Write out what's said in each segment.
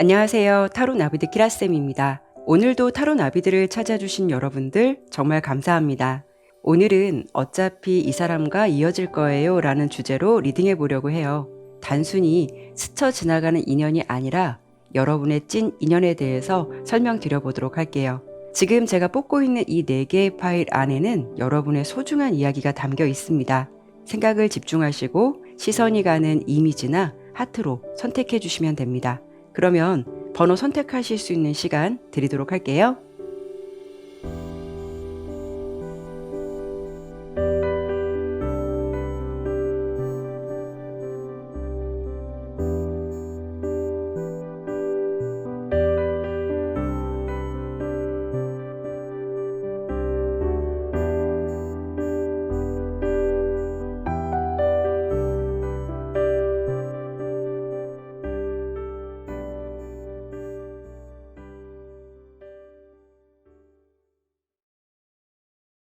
안녕하세요. 타로 나비드 키라쌤입니다. 오늘도 타로 나비들을 찾아주신 여러분들 정말 감사합니다. 오늘은 어차피 이 사람과 이어질 거예요 라는 주제로 리딩해 보려고 해요. 단순히 스쳐 지나가는 인연이 아니라 여러분의 찐 인연에 대해서 설명드려 보도록 할게요. 지금 제가 뽑고 있는 이 4개의 파일 안에는 여러분의 소중한 이야기가 담겨 있습니다. 생각을 집중하시고 시선이 가는 이미지나 하트로 선택해 주시면 됩니다. 그러면 번호 선택하실 수 있는 시간 드리도록 할게요.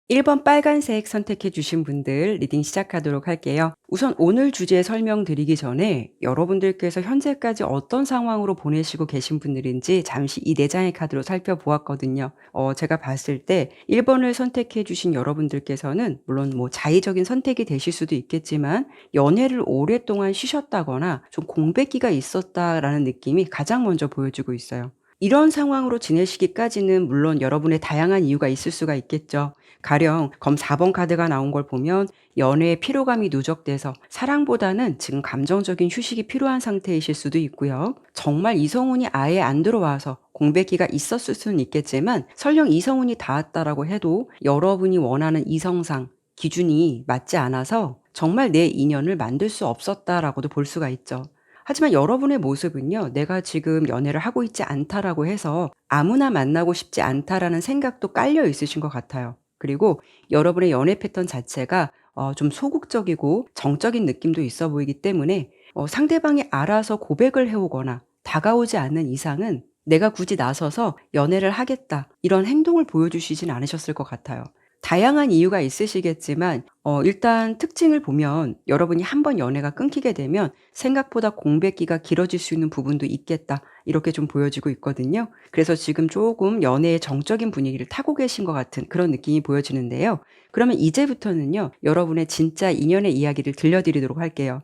(1번) 빨간색 선택해 주신 분들 리딩 시작하도록 할게요. 우선 오늘 주제 설명드리기 전에 여러분들께서 현재까지 어떤 상황으로 보내시고 계신 분들인지 잠시 이 4장의 카드로 살펴보았거든요. 제가 봤을 때 1번을 선택해 주신 여러분들께서는 물론 자의적인 선택이 되실 수도 있겠지만 연애를 오랫동안 쉬셨다거나 좀 공백기가 있었다라는 느낌이 가장 먼저 보여지고 있어요. 이런 상황으로 지내시기까지는 물론 여러분의 다양한 이유가 있을 수가 있겠죠. 가령 검 4번 카드가 나온 걸 보면 연애에 피로감이 누적돼서 사랑보다는 지금 감정적인 휴식이 필요한 상태이실 수도 있고요. 정말 이성운이 아예 안 들어와서 공백기가 있었을 수는 있겠지만 설령 이성운이 닿았다라고 해도 여러분이 원하는 이성상 기준이 맞지 않아서 정말 내 인연을 만들 수 없었다라고도 볼 수가 있죠. 하지만 여러분의 모습은요, 내가 지금 연애를 하고 있지 않다라고 해서 아무나 만나고 싶지 않다라는 생각도 깔려 있으신 것 같아요. 그리고 여러분의 연애 패턴 자체가 좀 소극적이고 정적인 느낌도 있어 보이기 때문에 상대방이 알아서 고백을 해오거나 다가오지 않는 이상은 내가 굳이 나서서 연애를 하겠다 이런 행동을 보여주시진 않으셨을 것 같아요. 다양한 이유가 있으시겠지만 일단 특징을 보면 여러분이 한번 연애가 끊기게 되면 생각보다 공백기가 길어질 수 있는 부분도 있겠다 이렇게 좀 보여지고 있거든요. 그래서 지금 조금 연애의 정적인 분위기를 타고 계신 것 같은 그런 느낌이 보여지는데요. 그러면 이제부터는요, 여러분의 진짜 인연의 이야기를 들려드리도록 할게요.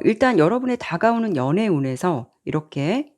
일단 여러분의 다가오는 연애운에서 이렇게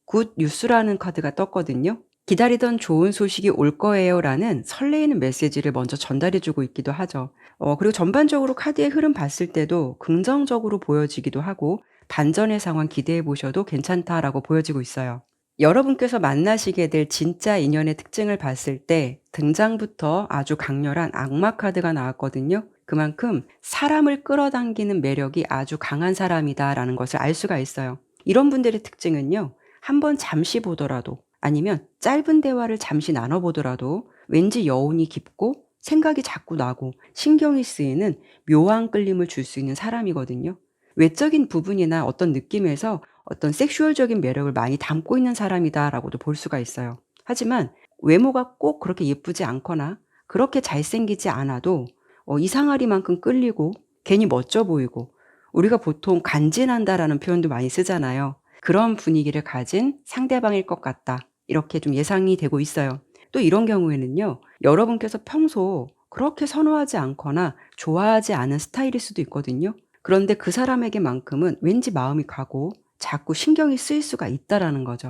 굿 뉴스라는 카드가 떴거든요. 기다리던 좋은 소식이 올 거예요 라는 설레이는 메시지를 먼저 전달해 주고 있기도 하죠. 그리고 전반적으로 카드의 흐름 봤을 때도 긍정적으로 보여지기도 하고 반전의 상황 기대해 보셔도 괜찮다라고 보여지고 있어요. 여러분께서 만나시게 될 진짜 인연의 특징을 봤을 때 등장부터 아주 강렬한 악마 카드가 나왔거든요. 그만큼 사람을 끌어당기는 매력이 아주 강한 사람이다라는 것을 알 수가 있어요. 이런 분들의 특징은요, 한번 잠시 보더라도 아니면 짧은 대화를 잠시 나눠보더라도 왠지 여운이 깊고 생각이 자꾸 나고 신경이 쓰이는 묘한 끌림을 줄 수 있는 사람이거든요. 외적인 부분이나 어떤 느낌에서 어떤 섹슈얼적인 매력을 많이 담고 있는 사람이다라고도 볼 수가 있어요. 하지만 외모가 꼭 그렇게 예쁘지 않거나 그렇게 잘생기지 않아도 이상하리만큼 끌리고 괜히 멋져 보이고 우리가 보통 간지난다라는 표현도 많이 쓰잖아요. 그런 분위기를 가진 상대방일 것 같다. 이렇게 좀 예상이 되고 있어요. 또 이런 경우에는요, 여러분께서 평소 그렇게 선호하지 않거나 좋아하지 않은 스타일일 수도 있거든요. 그런데 그 사람에게만큼은 왠지 마음이 가고 자꾸 신경이 쓰일 수가 있다라는 거죠.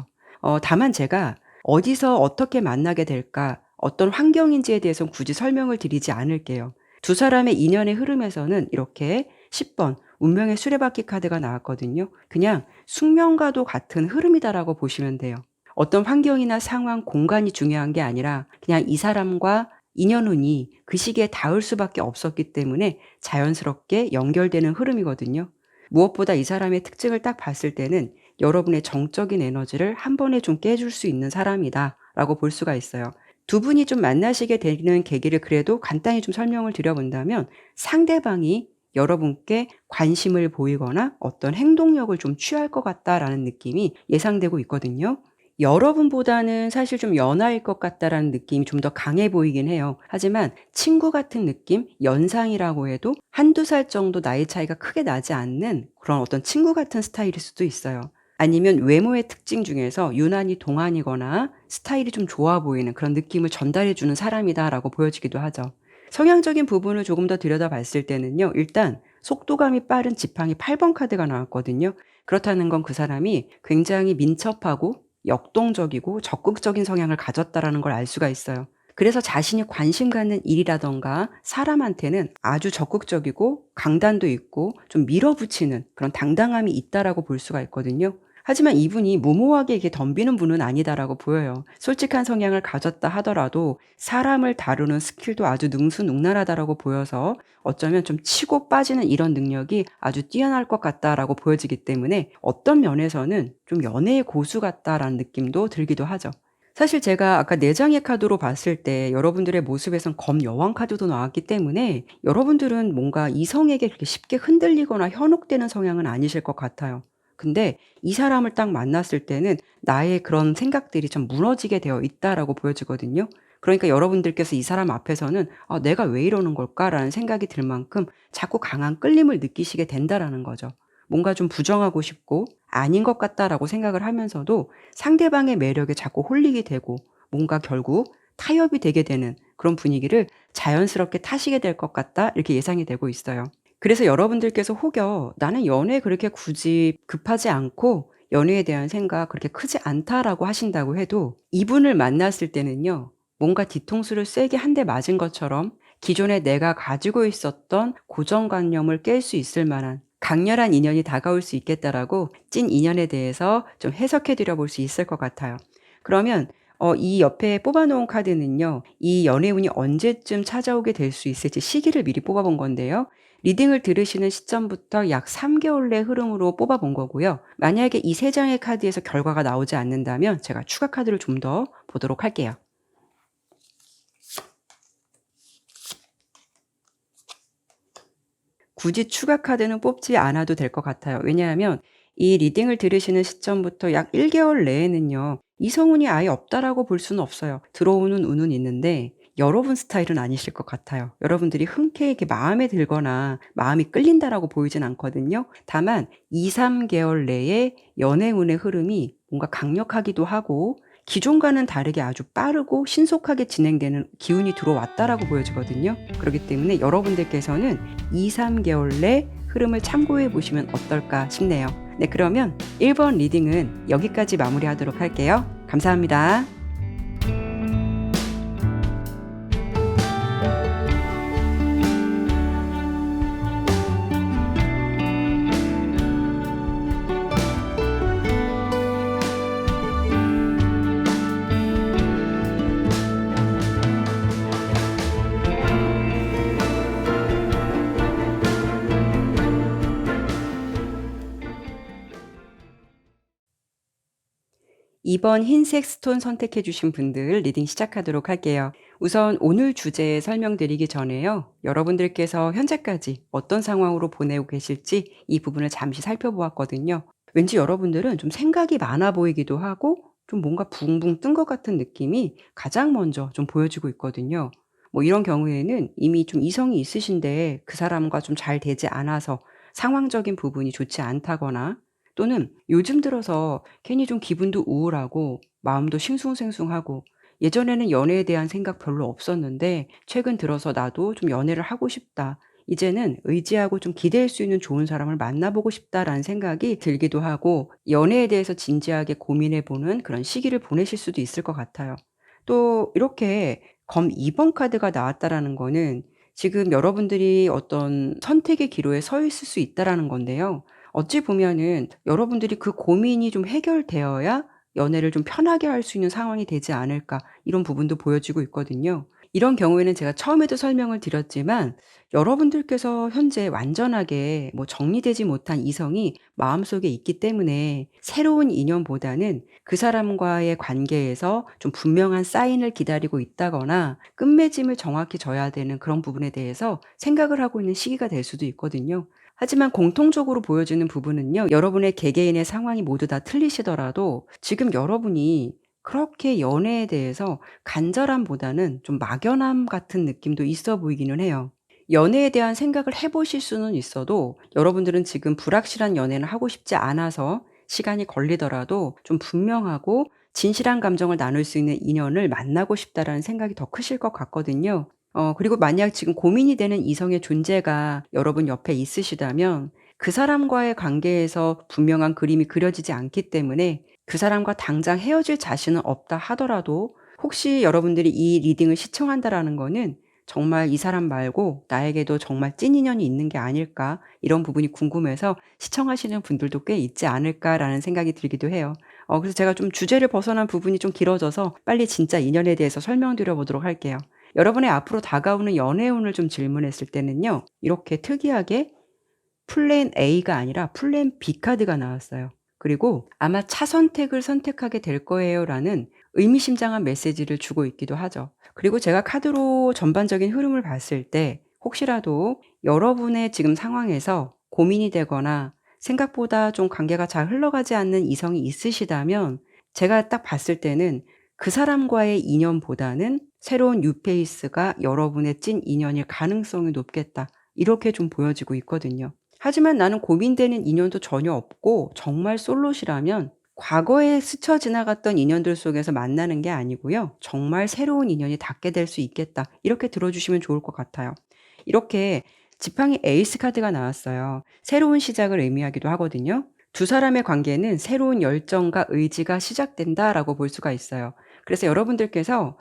다만 제가 어디서 어떻게 만나게 될까, 어떤 환경인지에 대해서는 굳이 설명을 드리지 않을게요. 두 사람의 인연의 흐름에서는 이렇게 10번 운명의 수레바퀴 카드가 나왔거든요. 그냥 숙명과도 같은 흐름이다라고 보시면 돼요. 어떤 환경이나 상황, 공간이 중요한 게 아니라 그냥 이 사람과 인연운이 그 시기에 닿을 수밖에 없었기 때문에 자연스럽게 연결되는 흐름이거든요. 무엇보다 이 사람의 특징을 딱 봤을 때는 여러분의 정적인 에너지를 한 번에 좀 깨줄 수 있는 사람이다라고 볼 수가 있어요. 두 분이 좀 만나시게 되는 계기를 그래도 간단히 좀 설명을 드려본다면 상대방이 여러분께 관심을 보이거나 어떤 행동력을 좀 취할 것 같다라는 느낌이 예상되고 있거든요. 여러분보다는 사실 좀 연하일 것 같다라는 느낌이 좀 더 강해 보이긴 해요. 하지만 친구 같은 느낌, 연상이라고 해도 한두 살 정도 나이 차이가 크게 나지 않는 그런 어떤 친구 같은 스타일일 수도 있어요. 아니면 외모의 특징 중에서 유난히 동안이거나 스타일이 좀 좋아 보이는 그런 느낌을 전달해 주는 사람이다라고 보여지기도 하죠. 성향적인 부분을 조금 더 들여다봤을 때는요. 일단 속도감이 빠른 지팡이 8번 카드가 나왔거든요. 그렇다는 건 그 사람이 굉장히 민첩하고 역동적이고 적극적인 성향을 가졌다라는 걸 알 수가 있어요. 그래서 자신이 관심 갖는 일이라든가 사람한테는 아주 적극적이고 강단도 있고 좀 밀어붙이는 그런 당당함이 있다라고 볼 수가 있거든요. 하지만 이분이 무모하게 이렇게 덤비는 분은 아니다라고 보여요. 솔직한 성향을 가졌다 하더라도 사람을 다루는 스킬도 아주 능수능란하다라고 보여서 어쩌면 좀 치고 빠지는 이런 능력이 아주 뛰어날 것 같다라고 보여지기 때문에 어떤 면에서는 좀 연애의 고수 같다라는 느낌도 들기도 하죠. 사실 제가 아까 내장의 카드로 봤을 때 여러분들의 모습에선 검 여왕 카드도 나왔기 때문에 여러분들은 뭔가 이성에게 그렇게 쉽게 흔들리거나 현혹되는 성향은 아니실 것 같아요. 근데 이 사람을 딱 만났을 때는 나의 그런 생각들이 좀 무너지게 되어 있다라고 보여지거든요. 그러니까 여러분들께서 이 사람 앞에서는 '아 내가 왜 이러는 걸까?'라는 생각이 들 만큼 자꾸 강한 끌림을 느끼시게 된다라는 거죠. 뭔가 좀 부정하고 싶고 '아닌 것 같다.'라고 생각을 하면서도 상대방의 매력에 자꾸 홀리게 되고 뭔가 결국 타협이 되게 되는 그런 분위기를 자연스럽게 타시게 될 것 같다 이렇게 예상이 되고 있어요. 그래서 여러분들께서 혹여 '나는 연애에 그렇게 굳이 급하지 않고 연애에 대한 생각 그렇게 크지 않다.'라고 하신다고 해도 이분을 만났을 때는요. 뭔가 뒤통수를 세게 한 대 맞은 것처럼 기존에 내가 가지고 있었던 고정관념을 깰 수 있을 만한 강렬한 인연이 다가올 수 있겠다라고 찐 인연에 대해서 좀 해석해 드려 볼 수 있을 것 같아요. 그러면 이 옆에 뽑아 놓은 카드는요. 이 연애운이 언제쯤 찾아오게 될 수 있을지 시기를 미리 뽑아 본 건데요. 리딩을 들으시는 시점부터 약 3 개월 내 흐름으로 뽑아 본 거고요. 만약에 이 3 장의 카드에서 결과가 나오지 않는다면 제가 추가 카드를 좀 더 보도록 할게요. 굳이 추가 카드는 뽑지 않아도 될 것 같아요. 왜냐하면 이 리딩을 들으시는 시점부터 약 1 개월 내에는요. 이성운이 아예 없다라고 볼 수는 없어요. 들어오는 운은 있는데 여러분 스타일은 아니실 것 같아요. 여러분들이 흔쾌히 이렇게 마음에 들거나 마음이 끌린다라고 보이진 않거든요. 다만 2-3 개월 내에 연애운의 흐름이 뭔가 강력하기도 하고 기존과는 다르게 아주 빠르고 신속하게 진행되는 기운이 들어왔다라고 보여지거든요. 그렇기 때문에 여러분들께서는 2-3 개월 내 흐름을 참고해 보시면 어떨까 싶네요. 네, 그러면 1번 리딩은 여기까지 마무리하도록 할게요. 감사합니다. 이번 흰색 스톤 선택해 주신 분들 리딩 시작하도록 할게요. 우선 오늘 주제 설명드리기 전에요. 여러분들께서 현재까지 어떤 상황으로 보내고 계실지 이 부분을 잠시 살펴보았거든요. 왠지 여러분들은 좀 생각이 많아 보이기도 하고 좀 뭔가 붕붕 뜬 것 같은 느낌이 가장 먼저 좀 보여지고 있거든요. 뭐 이런 경우에는 이미 좀 이성이 있으신데 그 사람과 좀 잘 되지 않아서 상황적인 부분이 좋지 않다거나 또는 요즘 들어서 괜히 좀 기분도 우울하고 마음도 싱숭생숭하고 예전에는 연애에 대한 생각 별로 없었는데 최근 들어서 '나도 좀 연애를 하고 싶다. 이제는 의지하고 좀 기댈 수 있는 좋은 사람을 만나보고 싶다.'라는 생각이 들기도 하고 연애에 대해서 진지하게 고민해 보는 그런 시기를 보내실 수도 있을 것 같아요. 또 이렇게 검 2번 카드가 나왔다라는 거는 지금 여러분들이 어떤 선택의 기로에 서 있을 수 있다라는 건데요. 어찌 보면은 여러분들이 그 고민이 좀 해결되어야 연애를 좀 편하게 할 수 있는 상황이 되지 않을까 이런 부분도 보여지고 있거든요. 이런 경우에는 제가 처음에도 설명을 드렸지만 여러분들께서 현재 완전하게 뭐 정리되지 못한 이성이 마음속에 있기 때문에 새로운 인연보다는 그 사람과의 관계에서 좀 분명한 사인을 기다리고 있다거나 끝맺음을 정확히 져야 되는 그런 부분에 대해서 생각을 하고 있는 시기가 될 수도 있거든요. 하지만 공통적으로 보여지는 부분은요. 여러분의 개개인의 상황이 모두 다 틀리시더라도 지금 여러분이 그렇게 연애에 대해서 간절함보다는 좀 막연함 같은 느낌도 있어 보이기는 해요. 연애에 대한 생각을 해 보실 수는 있어도 여러분들은 지금 불확실한 연애는 하고 싶지 않아서 시간이 걸리더라도 좀 분명하고 진실한 감정을 나눌 수 있는 인연을 만나고 싶다라는 생각이 더 크실 것 같거든요. 그리고 만약 지금 고민이 되는 이성의 존재가 여러분 옆에 있으시다면 그 사람과의 관계에서 분명한 그림이 그려지지 않기 때문에 그 사람과 당장 헤어질 자신은 없다 하더라도 혹시 여러분들이 이 리딩을 시청한다라는 거는 정말 '이 사람 말고 나에게도 정말 찐 인연이 있는 게 아닐까?' 이런 부분이 궁금해서 시청하시는 분들도 꽤 있지 않을까라는 생각이 들기도 해요. 그래서 제가 좀 주제를 벗어난 부분이 좀 길어져서 빨리 진짜 인연에 대해서 설명드려 보도록 할게요. 여러분의 앞으로 다가오는 연애운을 좀 질문했을 때는요. 이렇게 특이하게 플랜 A가 아니라 플랜 B 카드가 나왔어요. 그리고 "아마 차 선택을 선택하게 될 거예요."라는 의미심장한 메시지를 주고 있기도 하죠. 그리고 제가 카드로 전반적인 흐름을 봤을 때 혹시라도 여러분의 지금 상황에서 고민이 되거나 생각보다 좀 관계가 잘 흘러가지 않는 이성이 있으시다면 제가 딱 봤을 때는 그 사람과의 인연보다는 새로운 뉴페이스가 여러분의 찐 인연일 가능성이 높겠다. 이렇게 좀 보여지고 있거든요. 하지만 나는 고민되는 인연도 전혀 없고 정말 솔로시라면 과거에 스쳐 지나갔던 인연들 속에서 만나는 게 아니고요. 정말 새로운 인연이 닿게 될 수 있겠다. 이렇게 들어주시면 좋을 것 같아요. 이렇게 지팡이 에이스 카드가 나왔어요. 새로운 시작을 의미하기도 하거든요. 두 사람의 관계는 새로운 열정과 의지가 시작된다라고 볼 수가 있어요. 그래서 여러분들께서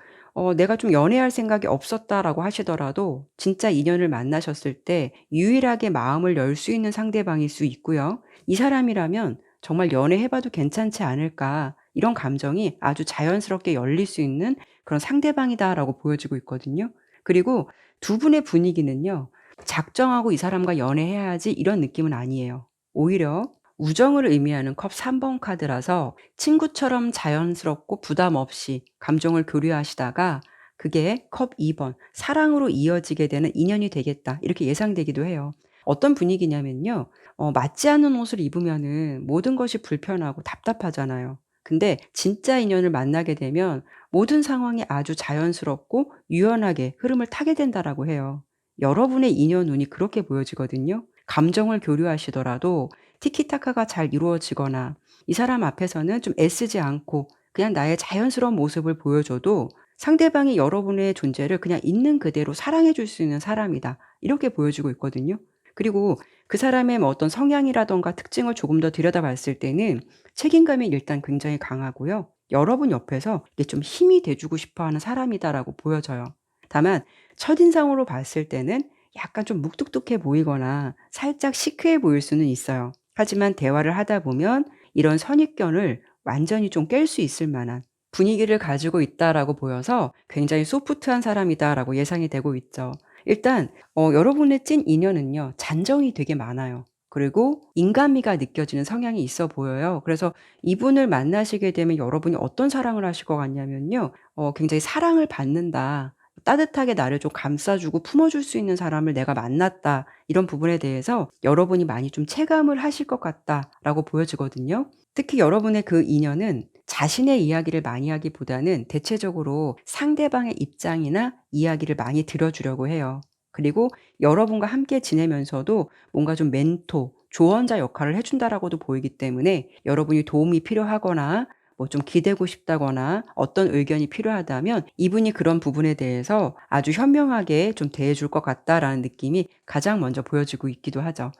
내가 좀 연애할 생각이 없었다라고 하시더라도 진짜 인연을 만나셨을 때 유일하게 마음을 열 수 있는 상대방일 수 있고요. 이 사람이라면 정말 연애해 봐도 괜찮지 않을까 이런 감정이 아주 자연스럽게 열릴 수 있는 그런 상대방이다라고 보여지고 있거든요. 그리고 두 분의 분위기는요. 작정하고 이 사람과 연애해야지 이런 느낌은 아니에요. 오히려 우정을 의미하는 컵 3번 카드라서 친구처럼 자연스럽고 부담 없이 감정을 교류하시다가 그게 컵 2번 사랑으로 이어지게 되는 인연이 되겠다. 이렇게 예상되기도 해요. 어떤 분위기냐면요. 맞지 않는 옷을 입으면은 모든 것이 불편하고 답답하잖아요. 근데 진짜 인연을 만나게 되면 모든 상황이 아주 자연스럽고 유연하게 흐름을 타게 된다라고 해요. 여러분의 인연 운이 그렇게 보여지거든요. 감정을 교류하시더라도 티키타카가 잘 이루어지거나 이 사람 앞에서는 좀 애쓰지 않고 그냥 나의 자연스러운 모습을 보여줘도 상대방이 여러분의 존재를 그냥 있는 그대로 사랑해 줄 수 있는 사람이다. 이렇게 보여지고 있거든요. 그리고 그 사람의 뭐 어떤 성향이라든가 특징을 조금 더 들여다봤을 때는 책임감이 일단 굉장히 강하고요. 여러분 옆에서 이게 좀 힘이 돼 주고 싶어 하는 사람이다라고 보여져요. 다만 첫인상으로 봤을 때는 약간 좀 묵뚝뚝해 보이거나 살짝 시크해 보일 수는 있어요. 하지만 대화를 하다 보면 이런 선입견을 완전히 좀 깰 수 있을 만한 분위기를 가지고 있다라고 보여서 굉장히 소프트한 사람이다라고 예상이 되고 있죠. 일단 여러분의 찐 인연은요. 잔정이 되게 많아요. 그리고 인간미가 느껴지는 성향이 있어 보여요. 그래서 이분을 만나시게 되면 여러분이 어떤 사랑을 하실 것 같냐면요. 굉장히 '사랑을 받는다. 따뜻하게 나를 좀 감싸 주고 품어 줄 수 있는 사람을 내가 만났다.' 이런 부분에 대해서 여러분이 많이 좀 체감을 하실 것 같다라고 보여지거든요. 특히 여러분의 그 인연은 자신의 이야기를 많이 하기보다는 대체적으로 상대방의 입장이나 이야기를 많이 들어 주려고 해요. 그리고 여러분과 함께 지내면서도 뭔가 좀 멘토, 조언자 역할을 해 준다라고도 보이기 때문에 여러분이 도움이 필요하거나 뭐 좀 기대고 싶다거나 어떤 의견이 필요하다면 이분이 그런 부분에 대해서 아주 현명하게 좀 대해 줄 것 같다라는 느낌이 가장 먼저 보여지고 있기도 하죠.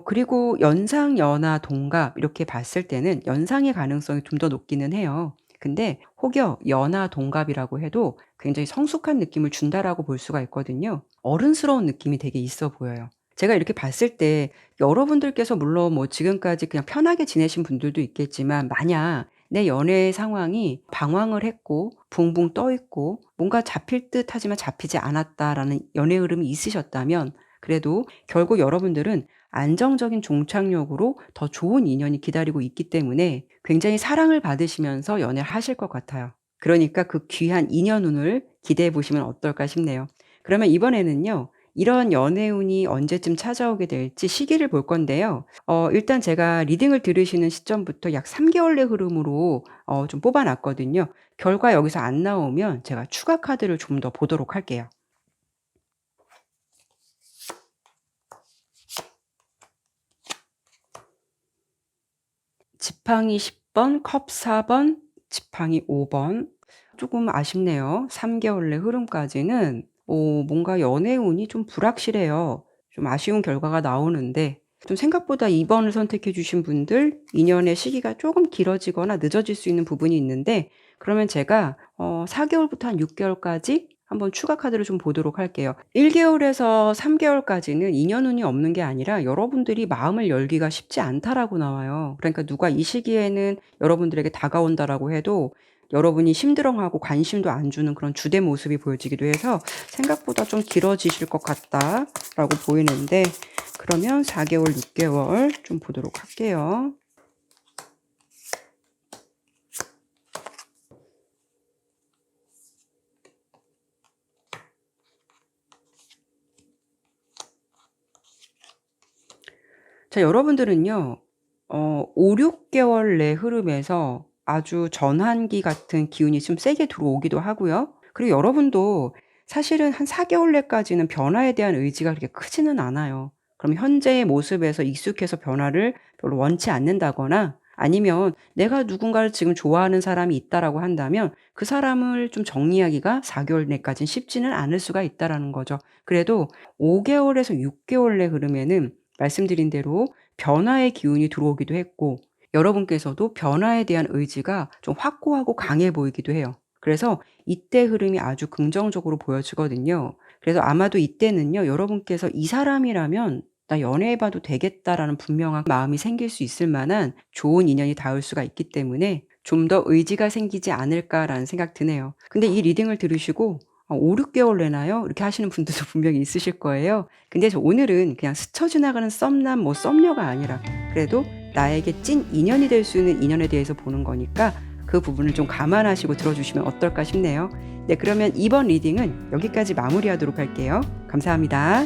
그리고 연상, 연하, 동갑 이렇게 봤을 때는 연상의 가능성이 좀 더 높기는 해요. 근데 혹여 연하, 동갑이라고 해도 굉장히 성숙한 느낌을 준다라고 볼 수가 있거든요. 어른스러운 느낌이 되게 있어 보여요. 제가 이렇게 봤을 때 여러분들께서 물론 뭐 지금까지 그냥 편하게 지내신 분들도 있겠지만 만약 내 연애 상황이 방황을 했고 붕붕 떠 있고 뭔가 잡힐 듯하지만 잡히지 않았다라는 연애 흐름이 있으셨다면 그래도 결국 여러분들은 안정적인 종착역으로 더 좋은 인연이 기다리고 있기 때문에 굉장히 사랑을 받으시면서 연애를 하실 것 같아요. 그러니까 그 귀한 인연운을 기대해 보시면 어떨까 싶네요. 그러면 이번에는요. 이런 연애운이 언제쯤 찾아오게 될지 시기를 볼 건데요. 일단 제가 리딩을 들으시는 시점부터 약 3 개월의 흐름으로 좀 뽑아 놨거든요. 결과 여기서 안 나오면 제가 추가 카드를 좀 더 보도록 할게요. 지팡이 10번, 컵 4번, 지팡이 5번. 조금 아쉽네요. 3개월 내 흐름까지는 뭔가 연애 운이 좀 불확실해요. 좀 아쉬운 결과가 나오는데 좀 생각보다 2번을 선택해 주신 분들 인연의 시기가 조금 길어지거나 늦어질 수 있는 부분이 있는데 그러면 제가 4개월부터 한 6개월까지 한번 추가 카드를 좀 보도록 할게요. 1개월에서 3개월까지는 인연 운이 없는 게 아니라 여러분들이 마음을 열기가 쉽지 않다라고 나와요. 그러니까 누가 이 시기에는 여러분들에게 다가온다라고 해도 여러분이 심드렁하고 관심도 안 주는 그런 주대 모습이 보여지기도 해서 생각보다 좀 길어지실 것 같다라고 보이는데 그러면 4개월, 6개월 좀 보도록 할게요. 자, 여러분들은요, 5, 6개월 내 흐름에서 아주 전환기 같은 기운이 좀 세게 들어오기도 하고요. 그리고 여러분도 사실은 한 4개월 내까지는 변화에 대한 의지가 그렇게 크지는 않아요. 그럼 현재의 모습에서 익숙해서 변화를 별로 원치 않는다거나 아니면 내가 누군가를 지금 좋아하는 사람이 있다라고 한다면 그 사람을 좀 정리하기가 4개월 내까지는 쉽지는 않을 수가 있다라는 거죠. 그래도 5개월에서 6개월 내 흐름에는 말씀드린 대로 변화의 기운이 들어오기도 했고 여러분께서도 변화에 대한 의지가 좀 확고하고 강해 보이기도 해요. 그래서 이때 흐름이 아주 긍정적으로 보여지거든요. 그래서 아마도 이때는요, 여러분께서 이 사람이라면 나 연애해 봐도 되겠다라는 분명한 마음이 생길 수 있을 만한 좋은 인연이 닿을 수가 있기 때문에 좀 더 의지가 생기지 않을까라는 생각 드네요. 근데 이 리딩을 들으시고 5, 6개월 내나요? 이렇게 하시는 분들도 분명히 있으실 거예요. 근데 저 오늘은 그냥 스쳐 지나가는 썸남 뭐 썸녀가 아니라 그래도 나에게 찐 인연이 될 수 있는 인연에 대해서 보는 거니까 그 부분을 좀 감안하시고 들어주시면 어떨까 싶네요. 네, 그러면 이번 리딩은 여기까지 마무리하도록 할게요. 감사합니다.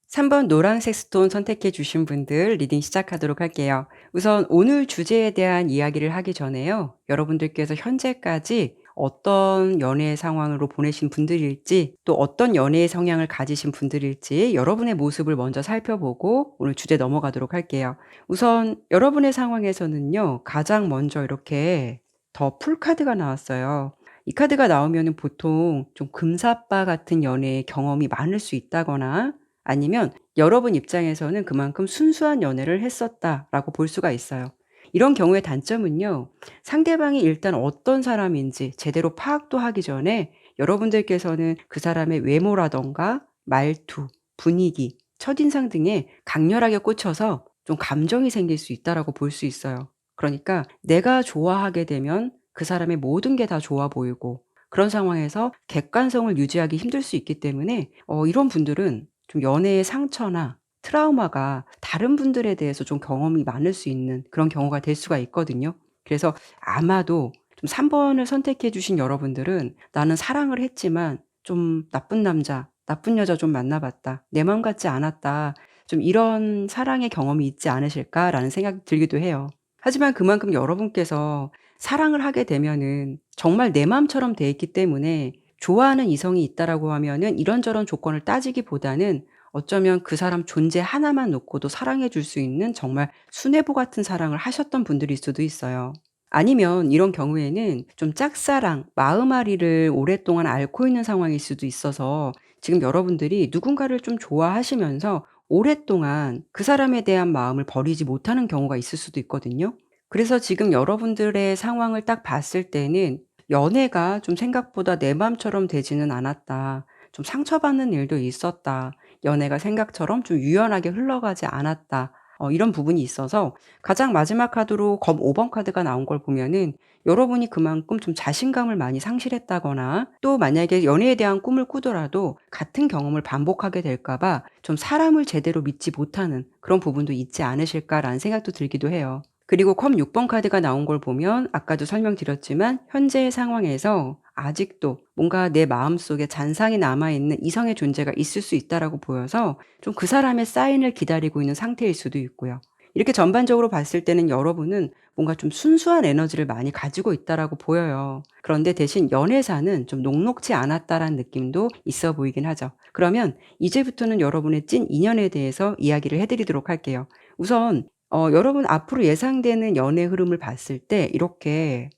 3번 노란색 스톤 선택해 주신 분들 리딩 시작하도록 할게요. 우선 오늘 주제에 대한 이야기를 하기 전에요. 여러분들께서 현재까지 어떤 연애 상황으로 보내신 분들일지 또 어떤 연애의 성향을 가지신 분들일지 여러분의 모습을 먼저 살펴보고 오늘 주제 넘어가도록 할게요. 우선 여러분의 상황에서는요. 가장 먼저 이렇게 더 풀카드가 나왔어요. 이 카드가 나오면 보통 좀 금사빠 같은 연애의 경험이 많을 수 있다거나 아니면 여러분 입장에서는 그만큼 순수한 연애를 했었다라고 볼 수가 있어요. 이런 경우의 단점은요. 상대방이 일단 어떤 사람인지 제대로 파악도 하기 전에 여러분들께서는 그 사람의 외모라든가 말투, 분위기, 첫인상 등에 강렬하게 꽂혀서 좀 감정이 생길 수 있다라고 볼 수 있어요. 그러니까 내가 좋아하게 되면 그 사람의 모든 게 다 좋아 보이고 그런 상황에서 객관성을 유지하기 힘들 수 있기 때문에 이런 분들은 좀 연애의 상처나 트라우마가 다른 분들에 대해서 좀 경험이 많을 수 있는 그런 경우가 될 수가 있거든요. 그래서 아마도 좀 3번을 선택해 주신 여러분들은 '나는 사랑을 했지만 좀 나쁜 남자, 나쁜 여자 좀 만나 봤다. 내 맘 같지 않았다.' 좀 이런 사랑의 경험이 있지 않으실까라는 생각이 들기도 해요. 하지만 그만큼 여러분께서 사랑을 하게 되면은 정말 내 마음처럼 돼 있기 때문에 좋아하는 이성이 있다라고 하면은 이런저런 조건을 따지기보다는 어쩌면 그 사람 존재 하나만 놓고도 사랑해 줄 수 있는 정말 순애보 같은 사랑을 하셨던 분들일 수도 있어요. 아니면 이런 경우에는 좀 짝사랑, 마음앓이를 오랫동안 앓고 있는 상황일 수도 있어서 지금 여러분들이 누군가를 좀 좋아하시면서 오랫동안 그 사람에 대한 마음을 버리지 못하는 경우가 있을 수도 있거든요. 그래서 지금 여러분들의 상황을 딱 봤을 때는 '연애가 좀 생각보다 내 맘처럼 되지는 않았다. 좀 상처받는 일도 있었다. 연애가 생각처럼 좀 유연하게 흘러가지 않았다.' 이런 부분이 있어서 가장 마지막 카드로 검 5번 카드가 나온 걸 보면은 여러분이 그만큼 좀 자신감을 많이 상실했다거나 또 만약에 연애에 대한 꿈을 꾸더라도 같은 경험을 반복하게 될까 봐 좀 사람을 제대로 믿지 못하는 그런 부분도 있지 않으실까라는 생각도 들기도 해요. 그리고 컵 6번 카드가 나온 걸 보면 아까도 설명드렸지만 현재의 상황에서 아직도 뭔가 내 마음속에 잔상이 남아있는 이성의 존재가 있을 수 있다라고 보여서 좀 그 사람의 사인을 기다리고 있는 상태일 수도 있고요. 이렇게 전반적으로 봤을 때는 여러분은 뭔가 좀 순수한 에너지를 많이 가지고 있다라고 보여요. 그런데 대신 연애사는 좀 녹록지 않았다라는 느낌도 있어 보이긴 하죠. 그러면 이제부터는 여러분의 찐 인연에 대해서 이야기를 해드리도록 할게요. 우선 여러분 앞으로 예상되는 연애 흐름을 봤을 때 이렇게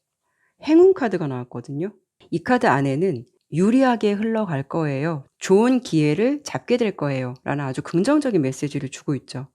행운 카드가 나왔거든요. 이 카드 안에는 유리하게 흘러갈 거예요. 좋은 기회를 잡게 될 거예요. 라는 아주 긍정적인 메시지를 주고 있죠.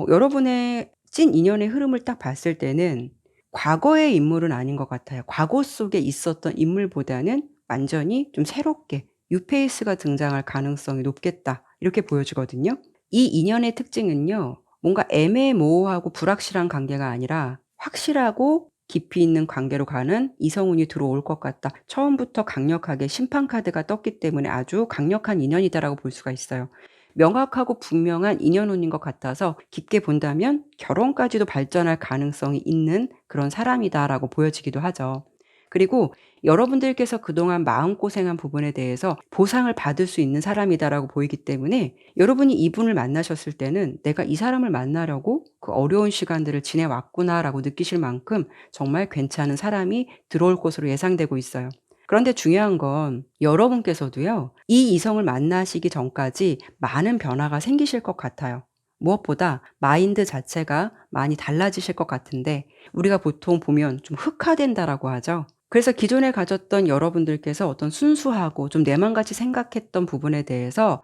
여러분의 찐 인연의 흐름을 딱 봤을 때는 과거의 인물은 아닌 것 같아요. 과거 속에 있었던 인물보다는 완전히 좀 새롭게 뉴페이스가 등장할 가능성이 높겠다. 이렇게 보여지거든요. 이 인연의 특징은요. 뭔가 애매모호하고 불확실한 관계가 아니라 확실하고 깊이 있는 관계로 가는 이성운이 들어올 것 같다. 처음부터 강력하게 심판 카드가 떴기 때문에 아주 강력한 인연이다라고 볼 수가 있어요. 명확하고 분명한 인연운인 것 같아서 깊게 본다면 결혼까지도 발전할 가능성이 있는 그런 사람이다라고 보여지기도 하죠. 그리고 여러분들께서 그동안 마음고생한 부분에 대해서 보상을 받을 수 있는 사람이다라고 보이기 때문에 여러분이 이분을 만나셨을 때는 '내가 이 사람을 만나려고 그 어려운 시간들을 지내왔구나.'라고 느끼실 만큼 정말 괜찮은 사람이 들어올 것으로 예상되고 있어요. 그런데 중요한 건 여러분께서도요. 이 이성을 만나시기 전까지 많은 변화가 생기실 것 같아요. 무엇보다 마인드 자체가 많이 달라지실 것 같은데 우리가 보통 보면 좀 흑화된다라고 하죠. 그래서 기존에 가졌던 여러분들께서 어떤 순수하고 좀 내 맘같이 생각했던 부분에 대해서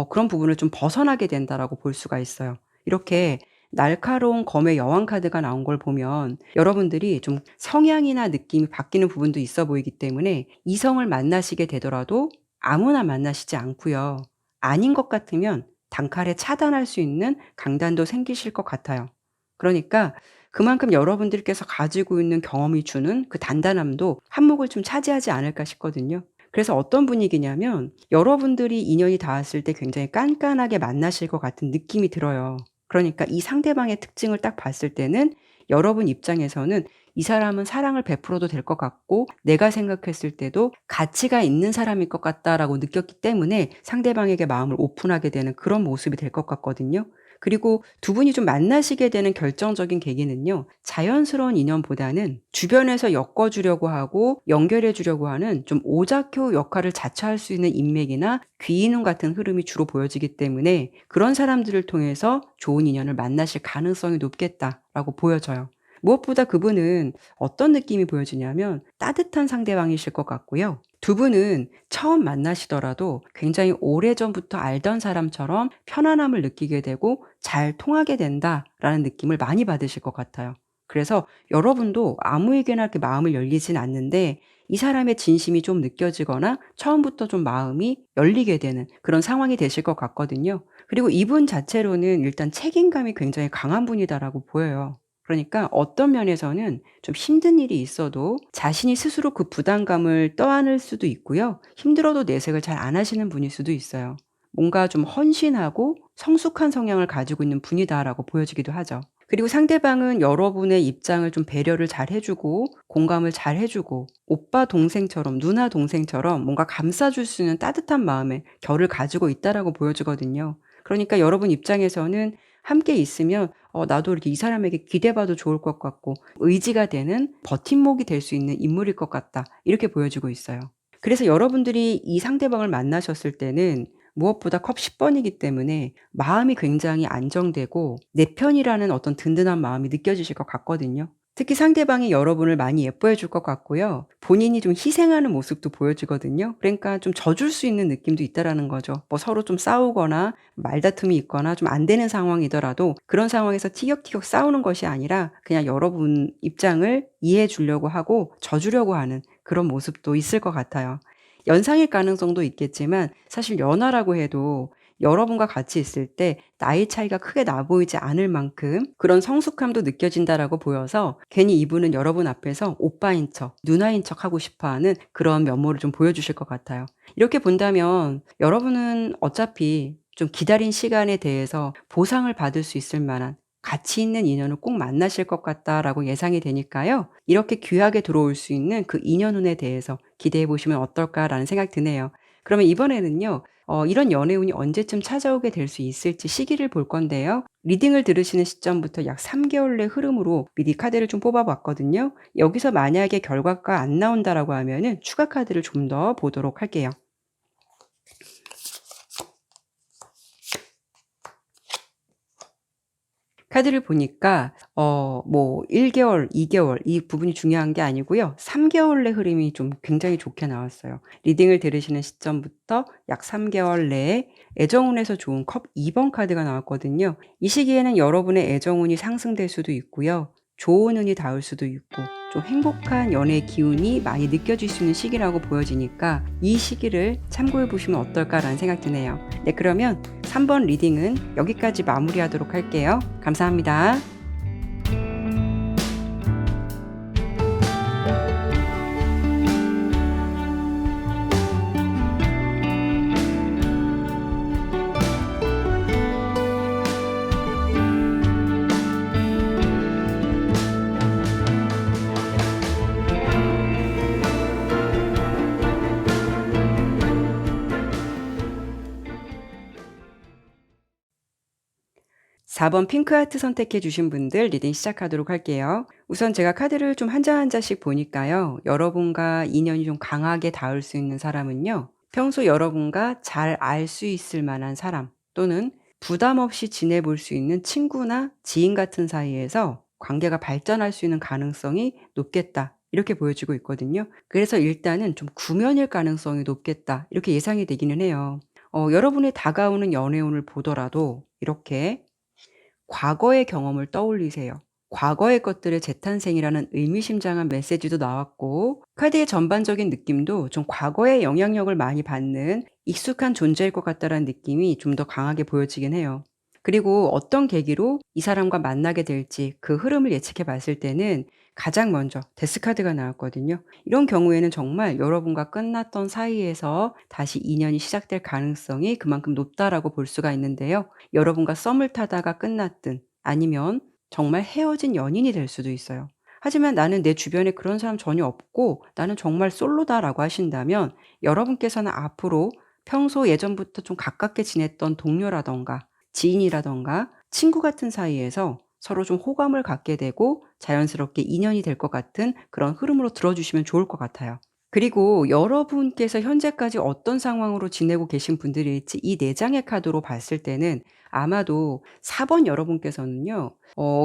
그런 부분을 좀 벗어나게 된다라고 볼 수가 있어요. 이렇게 날카로운 검의 여왕 카드가 나온 걸 보면 여러분들이 좀 성향이나 느낌이 바뀌는 부분도 있어 보이기 때문에 이성을 만나시게 되더라도 아무나 만나시지 않고요. 아닌 것 같으면 단칼에 차단할 수 있는 강단도 생기실 것 같아요. 그러니까 그만큼 여러분들께서 가지고 있는 경험이 주는 그 단단함도 한몫을 좀 차지하지 않을까 싶거든요. 그래서 어떤 분위기냐면 여러분들이 인연이 닿았을 때 굉장히 깐깐하게 만나실 것 같은 느낌이 들어요. 그러니까 이 상대방의 특징을 딱 봤을 때는 여러분 입장에서는 이 사람은 사랑을 베풀어도 될 것 같고 내가 생각했을 때도 가치가 있는 사람일 것 같다라고 느꼈기 때문에 상대방에게 마음을 오픈하게 되는 그런 모습이 될 것 같거든요. 그리고 두 분이 좀 만나시게 되는 결정적인 계기는요. 자연스러운 인연보다는 주변에서 엮어 주려고 하고 연결해 주려고 하는 좀 오작교 역할을 자처할 수 있는 인맥이나 귀인운 같은 흐름이 주로 보여지기 때문에 그런 사람들을 통해서 좋은 인연을 만나실 가능성이 높겠다라고 보여져요. 무엇보다 그분은 어떤 느낌이 보여지냐면 따뜻한 상대방이실 것 같고요. 두 분은 처음 만나시더라도 굉장히 오래전부터 알던 사람처럼 편안함을 느끼게 되고 '잘 통하게 된다.'라는 느낌을 많이 받으실 것 같아요. 그래서 여러분도 아무에게나 이렇게 마음을 열리진 않는데 이 사람의 진심이 좀 느껴지거나 처음부터 좀 마음이 열리게 되는 그런 상황이 되실 것 같거든요. 그리고 이분 자체로는 일단 책임감이 굉장히 강한 분이다라고 보여요. 그러니까 어떤 면에서는 좀 힘든 일이 있어도 자신이 스스로 그 부담감을 떠안을 수도 있고요. 힘들어도 내색을 잘 안 하시는 분일 수도 있어요. 뭔가 좀 헌신하고 성숙한 성향을 가지고 있는 분이다라고 보여지기도 하죠. 그리고 상대방은 여러분의 입장을 좀 배려를 잘 해 주고 공감을 잘 해 주고 오빠 동생처럼 누나 동생처럼 뭔가 감싸 줄 수 있는 따뜻한 마음의 결을 가지고 있다라고 보여지거든요. 그러니까 여러분 입장에서는 함께 있으면 나도 이렇게 이 사람에게 기대봐도 좋을 것 같고 의지가 되는 버팀목이 될 수 있는 인물일 것 같다. 이렇게 보여지고 있어요. 그래서 여러분들이 이 상대방을 만나셨을 때는 무엇보다 컵 10 번이기 때문에 마음이 굉장히 안정되고 내 편이라는 어떤 든든한 마음이 느껴지실 것 같거든요. 특히 상대방이 여러분을 많이 예뻐해 줄 것 같고요. 본인이 좀 희생하는 모습도 보여지거든요. 그러니까 좀 져줄 수 있는 느낌도 있다라는 거죠. 뭐 서로 좀 싸우거나 말다툼이 있거나 좀 안 되는 상황이더라도 그런 상황에서 티격태격 싸우는 것이 아니라 그냥 여러분 입장을 이해해 주려고 하고 져주려고 하는 그런 모습도 있을 것 같아요. 연상일 가능성도 있겠지만 사실 연하라고 해도 여러분과 같이 있을 때 나이 차이가 크게 나 보이지 않을 만큼 그런 성숙함도 느껴진다라고 보여서 괜히 이분은 여러분 앞에서 오빠인 척, 누나인 척 하고 싶어 하는 그런 면모를 좀 보여주실 것 같아요. 이렇게 본다면 여러분은 어차피 좀 기다린 시간에 대해서 보상을 받을 수 있을 만한 가치 있는 인연을 꼭 만나실 것 같다라고 예상이 되니까요. 이렇게 귀하게 들어올 수 있는 그 인연운에 대해서 기대해 보시면 어떨까라는 생각이 드네요. 그러면 이번에는요. 이런 연애운이 언제쯤 찾아오게 될 수 있을지 시기를 볼 건데요. 리딩을 들으시는 시점부터 약 3개월 내 흐름으로 미리 카드를 좀 뽑아 봤거든요. 여기서 만약에 결과가 안 나온다라고 하면은 추가 카드를 좀 더 보도록 할게요. 카드를 보니까 1개월, 2개월 이 부분이 중요한 게 아니고요. 3개월 내 흐름이 좀 굉장히 좋게 나왔어요. 리딩을 들으시는 시점부터 약 3개월 내에 애정운에서 좋은 컵 2번 카드가 나왔거든요. 이 시기에는 여러분의 애정운이 상승될 수도 있고요. 좋은 운이 닿을 수도 있고 좀 행복한 연애의 기운이 많이 느껴질 수 있는 시기라고 보여지니까 이 시기를 참고해 보시면 어떨까라는 생각 드네요. 네, 그러면 3번 리딩은 여기까지 마무리하도록 할게요. 감사합니다. 4번 핑크하트 선택해 주신 분들 리딩 시작하도록 할게요. 우선 제가 카드를 좀 한 장 한 장씩 보니까요. 여러분과 인연이 좀 강하게 닿을 수 있는 사람은요. 평소 여러분과 잘 알 수 있을 만한 사람 또는 부담 없이 지내볼 수 있는 친구나 지인 같은 사이에서 관계가 발전할 수 있는 가능성이 높겠다. 이렇게 보여지고 있거든요. 그래서 일단은 좀 구면일 가능성이 높겠다. 이렇게 예상이 되기는 해요. 여러분의 다가오는 연애운을 보더라도 이렇게 과거의 경험을 떠올리세요. 과거의 것들의 재탄생이라는 의미심장한 메시지도 나왔고 카드의 전반적인 느낌도 좀 과거의 영향력을 많이 받는 익숙한 존재일 것 같다라는 느낌이 좀 더 강하게 보여지긴 해요. 그리고 어떤 계기로 이 사람과 만나게 될지 그 흐름을 예측해 봤을 때는 가장 먼저 데스 카드가 나왔거든요. 이런 경우에는 정말 여러분과 끝났던 사이에서 다시 인연이 시작될 가능성이 그만큼 높다라고 볼 수가 있는데요. 여러분과 썸을 타다가 끝났든 아니면 정말 헤어진 연인이 될 수도 있어요. 하지만 나는 내 주변에 그런 사람 전혀 없고 나는 정말 솔로다라고 하신다면 여러분께서는 앞으로 평소 예전부터 좀 가깝게 지냈던 동료라던가 지인이라던가 친구 같은 사이에서 서로 좀 호감을 갖게 되고 자연스럽게 인연이 될 것 같은 그런 흐름으로 들어주시면 좋을 것 같아요. 그리고 여러분께서 현재까지 어떤 상황으로 지내고 계신 분들일지 이 4장의 카드로 봤을 때는 아마도 4번 여러분께서는요.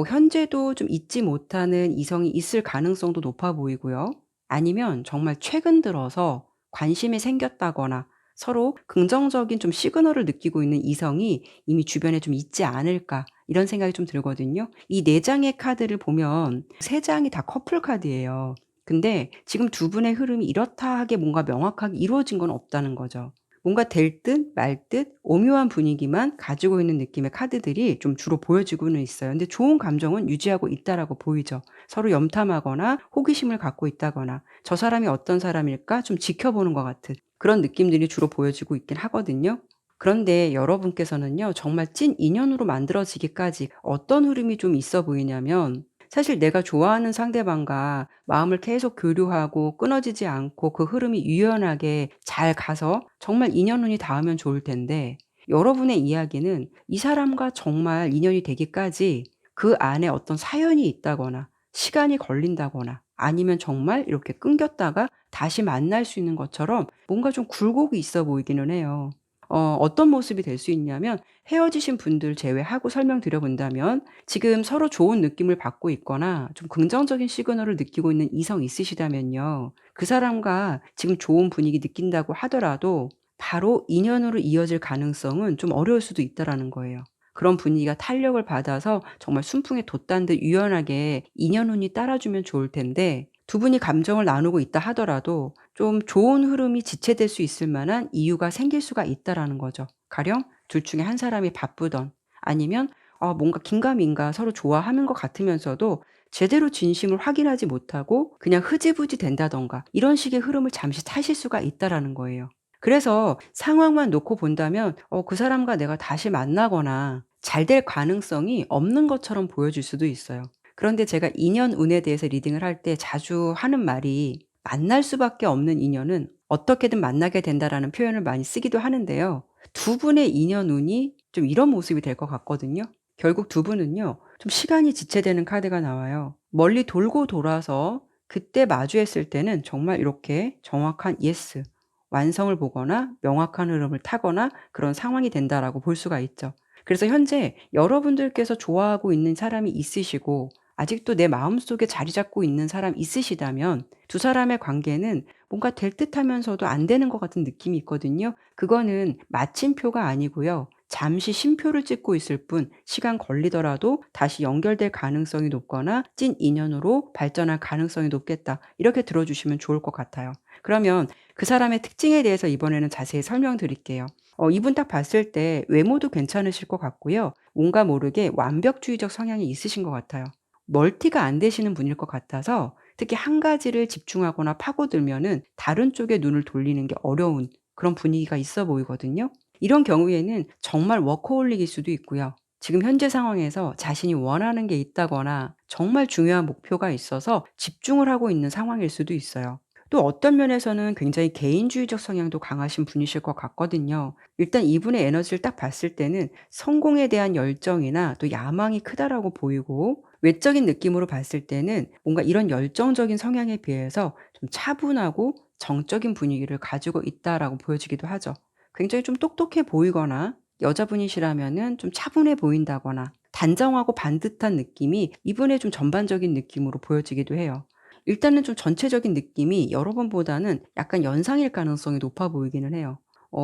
현재도 좀 잊지 못하는 이성이 있을 가능성도 높아 보이고요. 아니면 정말 최근 들어서 관심이 생겼다거나 서로 긍정적인 좀 시그널을 느끼고 있는 이성이 이미 주변에 좀 있지 않을까 이런 생각이 좀 들거든요. 이 4장의 카드를 보면 3장이 다 커플 카드예요. 근데 지금 두 분의 흐름이 이렇다 하게 뭔가 명확하게 이루어진 건 없다는 거죠. 뭔가 될 듯 말 듯 오묘한 분위기만 가지고 있는 느낌의 카드들이 좀 주로 보여지고는 있어요. 근데 좋은 감정은 유지하고 있다라고 보이죠. 서로 염탐하거나 호기심을 갖고 있다거나 저 사람이 어떤 사람일까 좀 지켜보는 것 같은 그런 느낌들이 주로 보여지고 있긴 하거든요. 그런데 여러분께서는요. 정말 찐 인연으로 만들어지기까지 어떤 흐름이 좀 있어 보이냐면 사실 내가 좋아하는 상대방과 마음을 계속 교류하고 끊어지지 않고 그 흐름이 유연하게 잘 가서 정말 인연운이 닿으면 좋을 텐데 여러분의 이야기는 이 사람과 정말 인연이 되기까지 그 안에 어떤 사연이 있다거나 시간이 걸린다거나 아니면 정말 이렇게 끊겼다가 다시 만날 수 있는 것처럼 뭔가 좀 굴곡이 있어 보이기는 해요. 어떤 모습이 될 수 있냐면 헤어지신 분들 제외하고 설명드려 본다면 지금 서로 좋은 느낌을 받고 있거나 좀 긍정적인 시그널을 느끼고 있는 이성 있으시다면요. 그 사람과 지금 좋은 분위기 느낀다고 하더라도 바로 인연으로 이어질 가능성은 좀 어려울 수도 있다라는 거예요. 그런 분위기가 탄력을 받아서 정말 순풍에 돛단 듯 유연하게 인연운이 따라주면 좋을 텐데 두 분이 감정을 나누고 있다 하더라도 좀 좋은 흐름이 지체될 수 있을 만한 이유가 생길 수가 있다라는 거죠. 가령 둘 중에 한 사람이 바쁘던 아니면 뭔가 긴가민가 서로 좋아하는 것 같으면서도 제대로 진심을 확인하지 못하고 그냥 흐지부지 된다던가 이런 식의 흐름을 잠시 타실 수가 있다라는 거예요. 그래서 상황만 놓고 본다면 그 사람과 내가 다시 만나거나 잘 될 가능성이 없는 것처럼 보여질 수도 있어요. 그런데 제가 인연 운에 대해서 리딩을 할 때 자주 하는 말이 만날 수밖에 없는 인연은 어떻게든 만나게 된다라는 표현을 많이 쓰기도 하는데요. 두 분의 인연 운이 좀 이런 모습이 될 것 같거든요. 결국 두 분은요, 좀 시간이 지체되는 카드가 나와요. 멀리 돌고 돌아서 그때 마주했을 때는 정말 이렇게 정확한 예스, 완성을 보거나 명확한 흐름을 타거나 그런 상황이 된다라고 볼 수가 있죠. 그래서 현재 여러분들께서 좋아하고 있는 사람이 있으시고 아직도 내 마음속에 자리 잡고 있는 사람 있으시다면 두 사람의 관계는 뭔가 될 듯하면서도 안 되는 것 같은 느낌이 있거든요. 그거는 마침표가 아니고요. 잠시 쉼표를 찍고 있을 뿐 시간 걸리더라도 다시 연결될 가능성이 높거나 찐 인연으로 발전할 가능성이 높겠다. 이렇게 들어주시면 좋을 것 같아요. 그러면 그 사람의 특징에 대해서 이번에는 자세히 설명드릴게요. 이분 딱 봤을 때 외모도 괜찮으실 것 같고요. 뭔가 모르게 완벽주의적 성향이 있으신 것 같아요. 멀티가 안 되시는 분일 것 같아서 특히 한 가지를 집중하거나 파고들면은 다른 쪽에 눈을 돌리는 게 어려운 그런 분위기가 있어 보이거든요. 이런 경우에는 정말 워커홀릭일 수도 있고요. 지금 현재 상황에서 자신이 원하는 게 있다거나 정말 중요한 목표가 있어서 집중을 하고 있는 상황일 수도 있어요. 또 어떤 면에서는 굉장히 개인주의적 성향도 강하신 분이실 것 같거든요. 일단 이분의 에너지를 딱 봤을 때는 성공에 대한 열정이나 또 야망이 크다라고 보이고 외적인 느낌으로 봤을 때는 뭔가 이런 열정적인 성향에 비해서 좀 차분하고 정적인 분위기를 가지고 있다라고 보여지기도 하죠. 굉장히 좀 똑똑해 보이거나 여자분이시라면은 좀 차분해 보인다거나 단정하고 반듯한 느낌이 이분의 좀 전반적인 느낌으로 보여지기도 해요. 일단은 좀 전체적인 느낌이 여러분보다는 약간 연상일 가능성이 높아 보이기는 해요.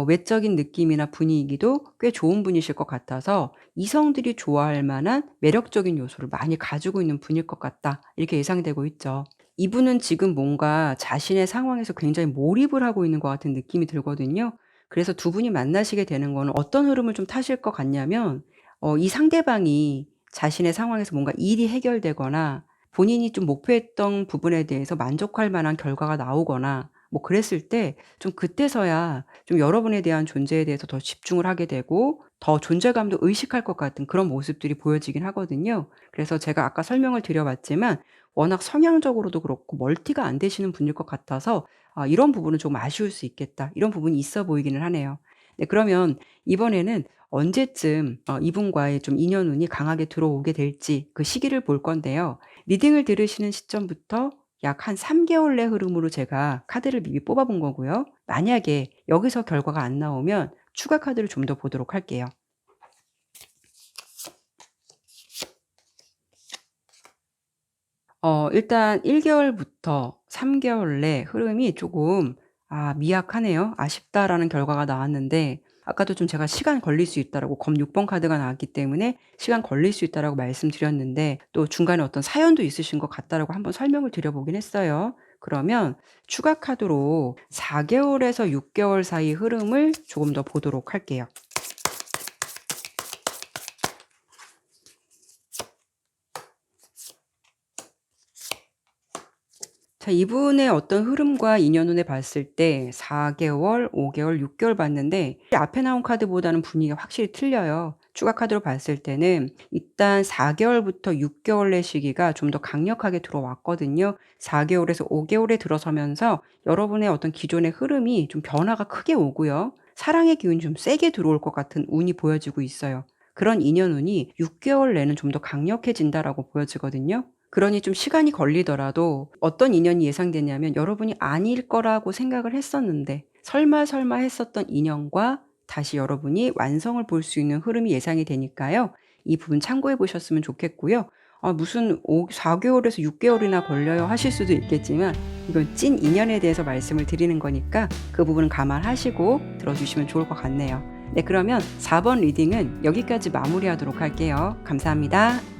외적인 느낌이나 분위기도 꽤 좋은 분이실 것 같아서 이성들이 좋아할 만한 매력적인 요소를 많이 가지고 있는 분일 것 같다. 이렇게 예상되고 있죠. 이분은 지금 뭔가 자신의 상황에서 굉장히 몰입을 하고 있는 것 같은 느낌이 들거든요. 그래서 두 분이 만나시게 되는 거는 어떤 흐름을 좀 타실 것 같냐면 이 상대방이 자신의 상황에서 뭔가 일이 해결되거나 본인이 좀 목표했던 부분에 대해서 만족할 만한 결과가 나오거나 뭐 그랬을 때 좀 그때서야 좀 여러분에 대한 존재에 대해서 더 집중을 하게 되고 더 존재감도 의식할 것 같은 그런 모습들이 보여지긴 하거든요. 그래서 제가 아까 설명을 드려 봤지만 워낙 성향적으로도 그렇고 멀티가 안 되시는 분일 것 같아서 '이런 부분은 좀 아쉬울 수 있겠다.' 이런 부분이 있어 보이기는 하네요. 네, 그러면 이번에는 언제쯤 이분과의 좀 인연운이 강하게 들어오게 될지 그 시기를 볼 건데요. 리딩을 들으시는 시점부터 약 한 3 개월 내 흐름으로 제가 카드를 미리 뽑아 본 거고요. 만약에 여기서 결과가 안 나오면 추가 카드를 좀 더 보도록 할게요. 일단 1 개월부터 3 개월 내 흐름이 조금 미약하네요. 아쉽다라는 결과가 나왔는데 아까도 좀 제가 시간 걸릴 수 있다라고 검 6번 카드가 나왔기 때문에 시간 걸릴 수 있다라고 말씀드렸는데 또 중간에 어떤 사연도 있으신 것 같다라고 한번 설명을 드려 보긴 했어요. 그러면 추가 카드로 4 개월에서 6 개월 사이 흐름을 조금 더 보도록 할게요. 자, 이분의 어떤 흐름과 인연운에 봤을 때 4 개월, 5 개월, 6 개월 봤는데 앞에 나온 카드보다는 분위기가 확실히 틀려요. 추가 카드로 봤을 때는 일단 4 개월부터 6 개월의 시기가 좀 더 강력하게 들어왔거든요. 4 개월에서 5 개월에 들어서면서 여러분의 어떤 기존의 흐름이 좀 변화가 크게 오고요. 사랑의 기운이 좀 세게 들어올 것 같은 운이 보여지고 있어요. 그런 인연운이 6 개월 내는 좀 더 강력해진다라고 보여지거든요. 그러니 좀 시간이 걸리더라도 어떤 인연이 예상되냐면 여러분이 아닐 거라고 생각을 했었는데 설마 했었던 인연과 다시 여러분이 완성을 볼 수 있는 흐름이 예상이 되니까요. 이 부분 참고해 보셨으면 좋겠고요. 무슨 4 개월에서 6 개월이나 걸려요 하실 수도 있겠지만 이건 찐 인연에 대해서 말씀을 드리는 거니까 그 부분은 감안하시고 들어주시면 좋을 것 같네요. 네, 그러면 4번 리딩은 여기까지 마무리하도록 할게요. 감사합니다.